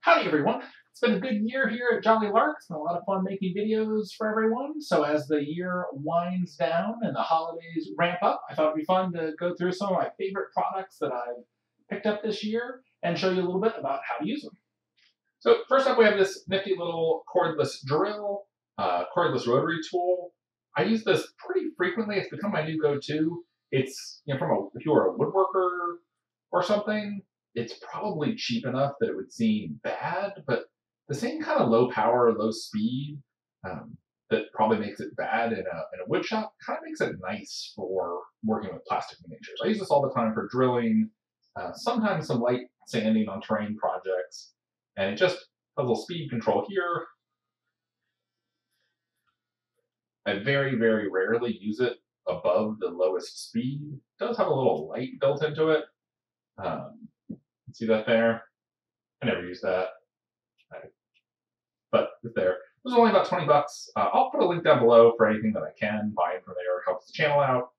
Howdy everyone! It's been a good year here at Jolly Lark. It's been a lot of fun making videos for everyone. So as the year winds down and the holidays ramp up, I thought it'd be fun to go through some of my favorite products that I've picked up this year and show you a little bit about how to use them. So first up we have this nifty little cordless drill, cordless rotary tool. I use this pretty frequently. It's become my new go-to. It's, if you were a woodworker or something, it's probably cheap enough that it would seem bad, but the same kind of low power, low speed that probably makes it bad in a wood shop kind of makes it nice for working with plastic miniatures. I use this all the time for drilling, sometimes some light sanding on terrain projects, and it just has a little speed control here. I very, very rarely use it above the lowest speed. It does have a little light built into it. See that there? I never use that, but it's there. It was only about 20 bucks. I'll put a link down below for anything that I can buy from there. It helps the channel out,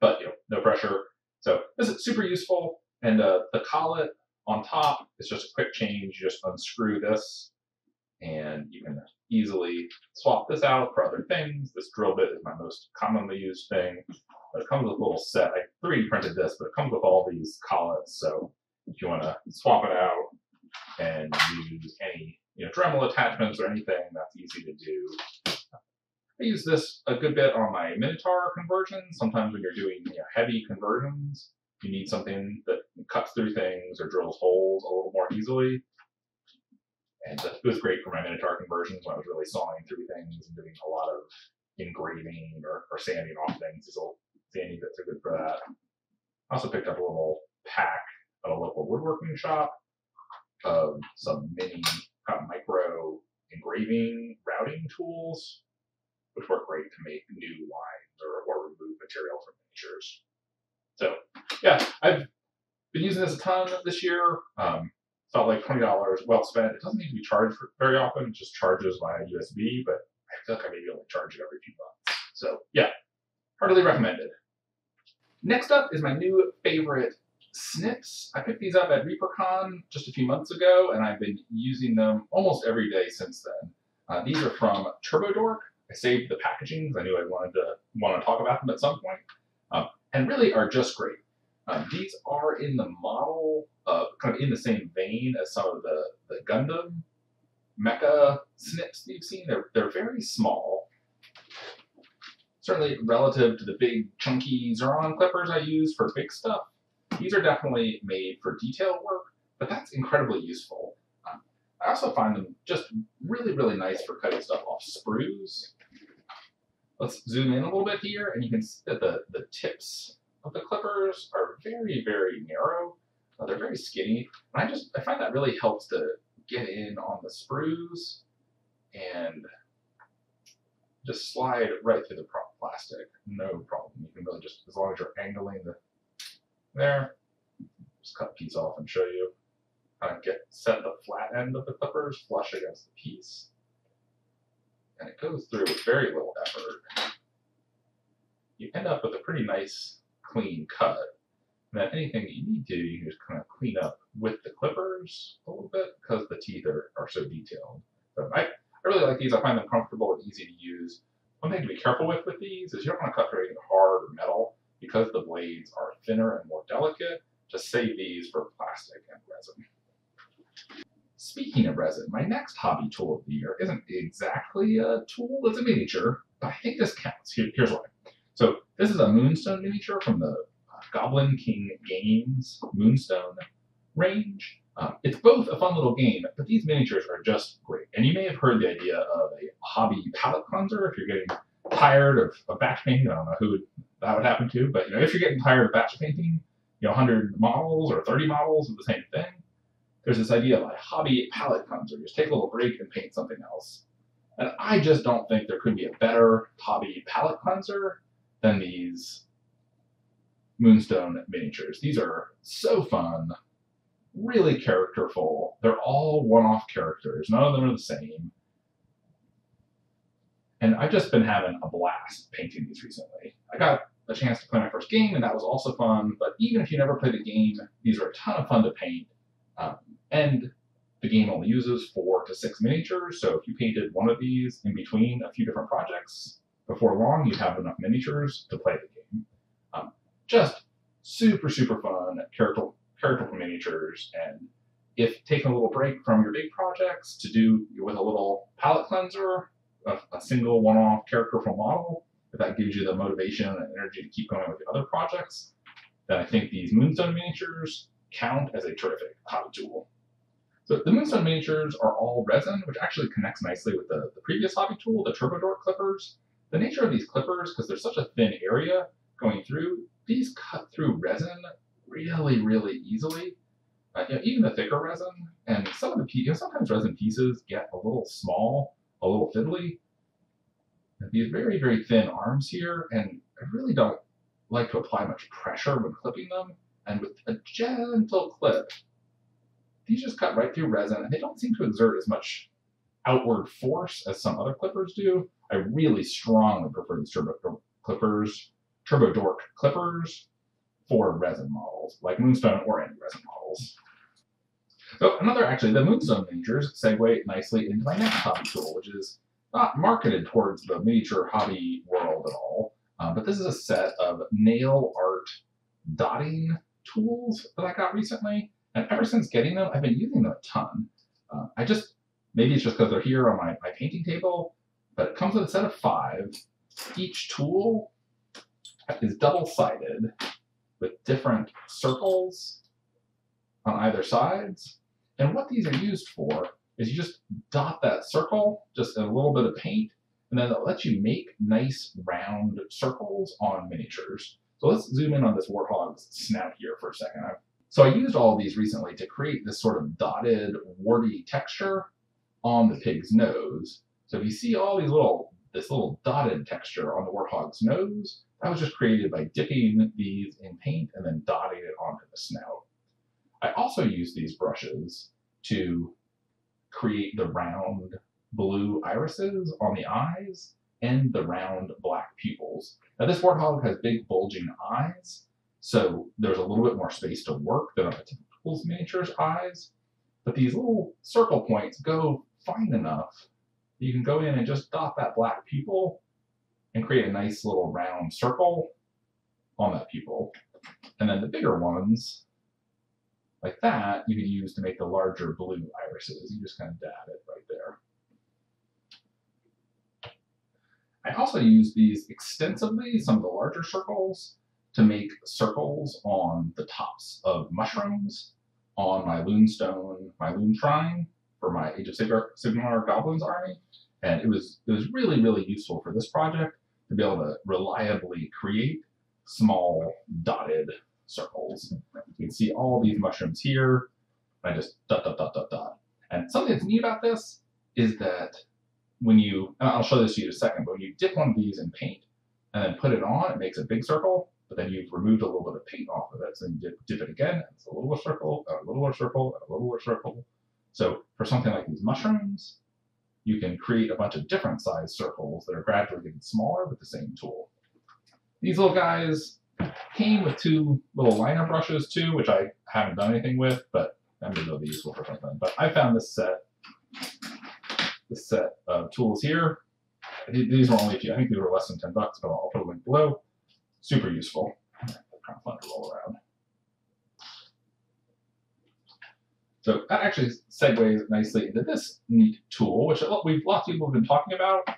but no pressure. So this is super useful. And the collet on top is just a quick change. You just unscrew this, and you can easily swap this out for other things. This drill bit is my most commonly used thing. But it comes with a little set. I 3D printed this, but it comes with all these collets. So if you want to swap it out and use any Dremel attachments or anything, that's easy to do. I use this a good bit on my Minotaur conversions. Sometimes when you're doing heavy conversions, you need something that cuts through things or drills holes a little more easily. And it was great for my Minotaur conversions when I was really sawing through things and doing a lot of engraving or sanding off things. These little sanding bits are good for that. I also picked up a little pack at a local woodworking shop of some mini micro engraving routing tools, which work great to make new lines or remove material from miniatures. So yeah, I've been using this a ton this year. Felt like $20 well spent. It doesn't need to be charged very often. It just charges via USB, but I feel like I maybe only charge it every few months. So yeah, heartily recommended. Next up is my new favorite Snips. I picked these up at ReaperCon just a few months ago, and I've been using them almost every day since then. These are from TurboDork. I saved the packaging because I knew I want to talk about them at some point, and really are just great. These are in the model, kind of in the same vein as some of the Gundam mecha Snips you've seen. They're very small. Certainly relative to the big chunky Zeron clippers I use for big stuff, these are definitely made for detail work, but that's incredibly useful. I also find them just really, really nice for cutting stuff off sprues. Let's zoom in a little bit here, and you can see that the tips of the clippers are very, very narrow. They're very skinny, and I find that really helps to get in on the sprues and just slide right through the plastic, no problem. You can really just, as long as you're angling there, just cut a piece off and show you. Kind of set the flat end of the clippers flush against the piece. And it goes through with very little effort. You end up with a pretty nice, clean cut. And then anything that you need to, you can just kind of clean up with the clippers a little bit because the teeth are so detailed. So I really like these. I find them comfortable and easy to use. One thing to be careful with these is you don't want to cut through anything hard or metal because the blades are thinner and more delicate. Just save these for plastic and resin. Speaking of resin, my next hobby tool of the year isn't exactly a tool, it's a miniature, but I think this counts. Here's why. So this is a Moonstone miniature from the Goblin King Games Moonstone range. It's both a fun little game, but these miniatures are just great. And you may have heard the idea of a hobby palette cleanser if you're getting tired of batch painting. I don't know who that would happen to, but if you're getting tired of batch painting, 100 models or 30 models of the same thing, there's this idea of a hobby palette cleanser. Just take a little break and paint something else. And I just don't think there could be a better hobby palette cleanser than these Moonstone miniatures. These are so fun, really characterful. They're all one-off characters. None of them are the same. And I've just been having a blast painting these recently. I got a chance to play my first game, and that was also fun. But even if you never played a game, these are a ton of fun to paint. And the game only uses 4 to 6 miniatures, so if you painted one of these in between a few different projects, before long you'd have enough miniatures to play the game. Just super, super fun, characterful miniatures, and if taking a little break from your big projects to do with a little palette cleanser, a single one-off characterful model, if that gives you the motivation and energy to keep going with the other projects, then I think these Moonstone miniatures count as a terrific hobby tool. So the Moonstone miniatures are all resin, which actually connects nicely with the previous hobby tool, the Turbo Dork clippers. The nature of these clippers, because there's such a thin area going through, these cut through resin really, really easily. Even the thicker resin, and some of the sometimes resin pieces get a little small, a little fiddly. These very, very thin arms here, and I really don't like to apply much pressure when clipping them. And with a gentle clip, these just cut right through resin, and they don't seem to exert as much outward force as some other clippers do. I really strongly prefer these Turbo Dork clippers for resin models, like Moonstone or any resin models. So the Moonstone miniatures segue nicely into my next hobby tool, which is not marketed towards the miniature hobby world at all, but this is a set of nail art dotting tools that I got recently, and ever since getting them, I've been using them a ton. Maybe it's just because they're here on my painting table, but it comes with a set of 5. Each tool is double-sided with different circles on either sides. And what these are used for is you just dot that circle, just a little bit of paint, and then it lets you make nice round circles on miniatures. So let's zoom in on this warthog's snout here for a second. So I used all of these recently to create this sort of dotted, warty texture on the pig's nose. So if you see all this little dotted texture on the warthog's nose, that was just created by dipping these in paint and then dotting it onto the snout. I also use these brushes to create the round blue irises on the eyes and the round black pupils. Now this warthog has big bulging eyes, so there's a little bit more space to work than on a typical miniature's eyes, but these little circle points go fine enough that you can go in and just dot that black pupil and create a nice little round circle on that pupil. And then the bigger ones, like that, you can use to make the larger blue irises. You just kind of dab it right there. I also use these extensively, some of the larger circles, to make circles on the tops of mushrooms on my Loon Shrine for my Age of Sigmar Goblins army. And it was really, really useful for this project to be able to reliably create small dotted circles. You can see all these mushrooms here. I just dot, dot, dot, dot, dot. And something that's neat about this is that when you, and I'll show this to you in a second, but when you dip one of these in paint and then put it on, it makes a big circle, but then you've removed a little bit of paint off of it. So you dip it again, and it's a littler circle, a littler circle, and a littler circle. So for something like these mushrooms, you can create a bunch of different size circles that are gradually getting smaller with the same tool. These little guys came with 2 little liner brushes too, which I haven't done anything with, but maybe they'll be useful for something. But I found this set of tools here. These were only a few. I think these were less than $10, but I'll put a link below. Super useful. Kind of fun to roll around. So that actually segues nicely into this neat tool, which lots of people have been talking about.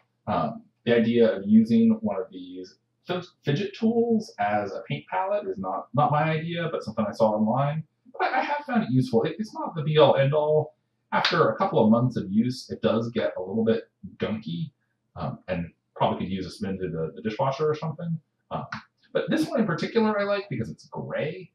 The idea of using one of these fidget tools as a paint palette is not my idea, but something I saw online. But I have found it useful. It's not the be-all, end-all. After a couple of months of use, it does get a little bit gunky, and probably could use a spin to the dishwasher or something. But this one in particular I like because it's gray,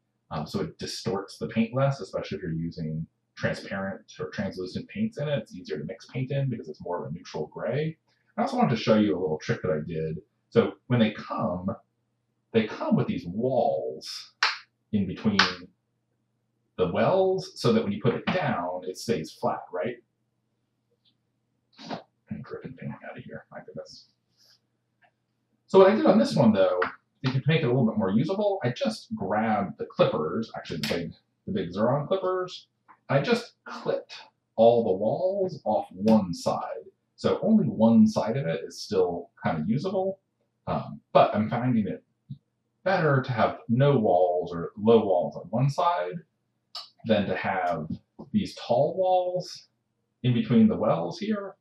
so it distorts the paint less, especially if you're using transparent or translucent paints in it. It's easier to mix paint in because it's more of a neutral gray. I also wanted to show you a little trick that I did. So when they come with these walls in between the wells so that when you put it down, it stays flat, right? I'm dripping paint out of here, my goodness. So what I did on this one though, to make it a little bit more usable, I just grabbed the clippers, actually the big Xuron clippers, and I just clipped all the walls off one side. So only one side of it is still kind of usable, but I'm finding it better to have no walls or low walls on one side than to have these tall walls in between the wells here.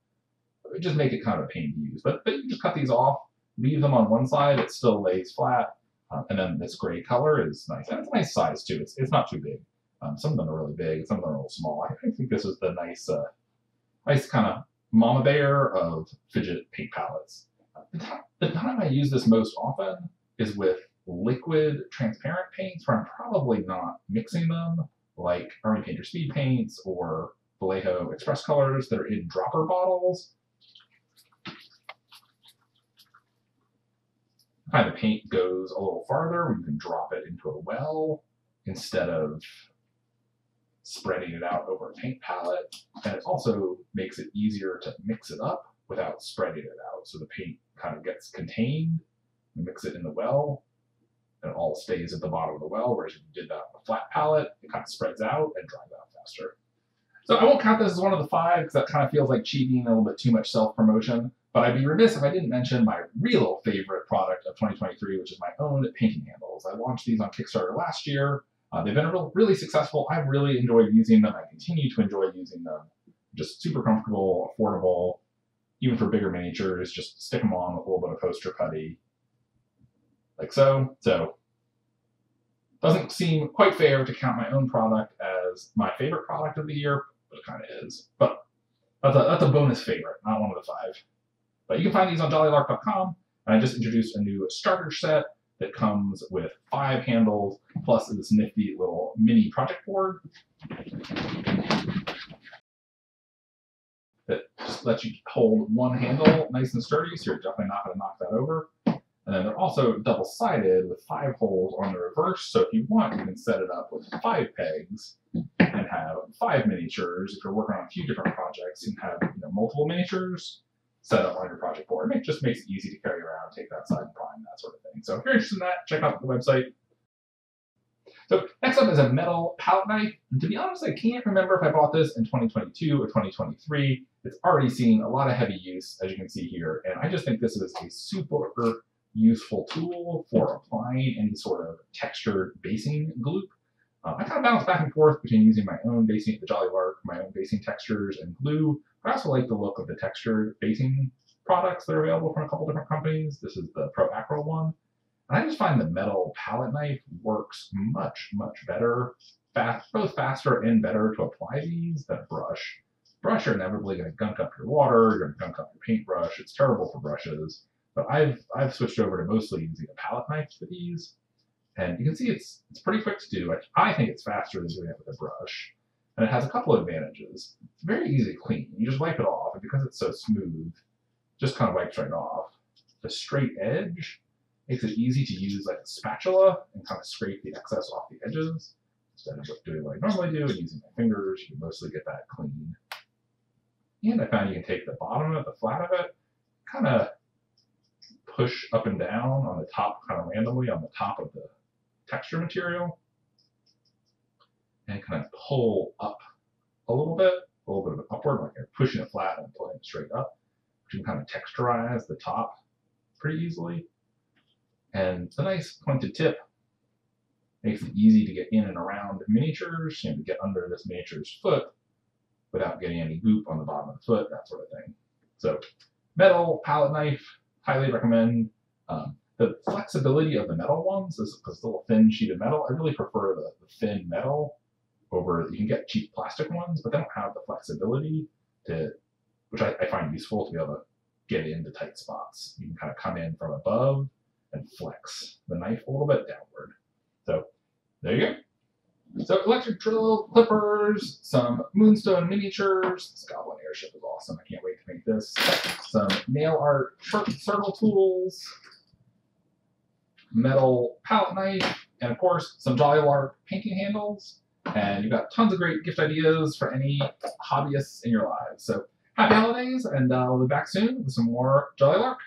It would just make it kind of a pain to use. But you just cut these off, leave them on one side, it still lays flat, and then this gray color is nice. And it's a nice size too, it's not too big. Some of them are really big, some of them are a little small. I think this is the nice kind of mama bear of fidget paint palettes. The time I use this most often is with liquid transparent paints where I'm probably not mixing them, like Army Painter Speed Paints or Vallejo Express Colors that are in dropper bottles. I find the paint goes a little farther when you can drop it into a well instead of spreading it out over a paint palette. And it also makes it easier to mix it up without spreading it out. So the paint kind of gets contained. You mix it in the well, and it all stays at the bottom of the well, whereas if you did that on a flat palette, it kind of spreads out and dries out faster. So I won't count this as one of the 5 because that kind of feels like cheating, a little bit too much self-promotion. But I'd be remiss if I didn't mention my real favorite product of 2023, which is my own painting handles. I launched these on Kickstarter last year. They've been really successful. I've really enjoyed using them. I continue to enjoy using them. Just super comfortable, affordable, even for bigger miniatures. Just stick them on with a little bit of poster putty, like so. So doesn't seem quite fair to count my own product as my favorite product of the year, but it kind of is. But that's a bonus favorite, not one of the 5. But you can find these on jollylark.com, and I just introduced a new starter set that comes with 5 handles, plus this nifty little mini project board that just lets you hold one handle nice and sturdy, so you're definitely not going to knock that over. And then they're also double-sided with 5 holes on the reverse, so if you want, you can set it up with 5 pegs and have 5 miniatures. If you're working on a few different projects, you can have multiple miniatures set up on your project board. It just makes it easy to carry around, take that side and prime, that sort of thing. So if you're interested in that, check out the website. So next up is a metal palette knife. And to be honest, I can't remember if I bought this in 2022 or 2023. It's already seen a lot of heavy use, as you can see here. And I just think this is a super useful tool for applying any sort of textured basing glue. I kind of bounce back and forth between using my own basing, the Jolly Lark, my own basing textures and glue. I also like the look of the textured basing products that are available from a couple different companies. This is the Pro Acryl one. And I just find the metal palette knife works much better, both faster and better to apply these than a brush. Brush, you're inevitably going to gunk up your water, you're going to gunk up your paintbrush. It's terrible for brushes. But I've switched over to mostly using a palette knife for these. And you can see it's pretty quick to do. I think it's faster than doing it with a brush. And it has a couple of advantages. It's very easy to clean. You just wipe it off, and because it's so smooth, it just kind of wipes right off. The straight edge makes it easy to use like a spatula and kind of scrape the excess off the edges. Instead of just doing what I normally do and using my fingers, you can mostly get that clean. And I found you can take the bottom of it, the flat of it, kind of push up and down on the top, kind of randomly on the top of the texture material, and kind of pull up a little bit of an upward, like you're pushing it flat and pulling it straight up. You can kind of texturize the top pretty easily. And the nice pointed tip makes it easy to get in and around miniatures, to get under this miniature's foot without getting any goop on the bottom of the foot, that sort of thing. So metal palette knife, highly recommend. The flexibility of the metal ones, this little thin sheet of metal, I really prefer the thin metal over, you can get cheap plastic ones, but they don't have the flexibility which I find useful to be able to get into tight spots. You can kind of come in from above and flex the knife a little bit downward. So there you go. So electric drill, clippers, some moonstone miniatures. This goblin airship is awesome. I can't wait to make this. Some nail art circle tools, metal palette knife, and of course some Jolly Lark painting handles. And you've got tons of great gift ideas for any hobbyists in your lives. So happy holidays, and we'll be back soon with some more Jolly Lark.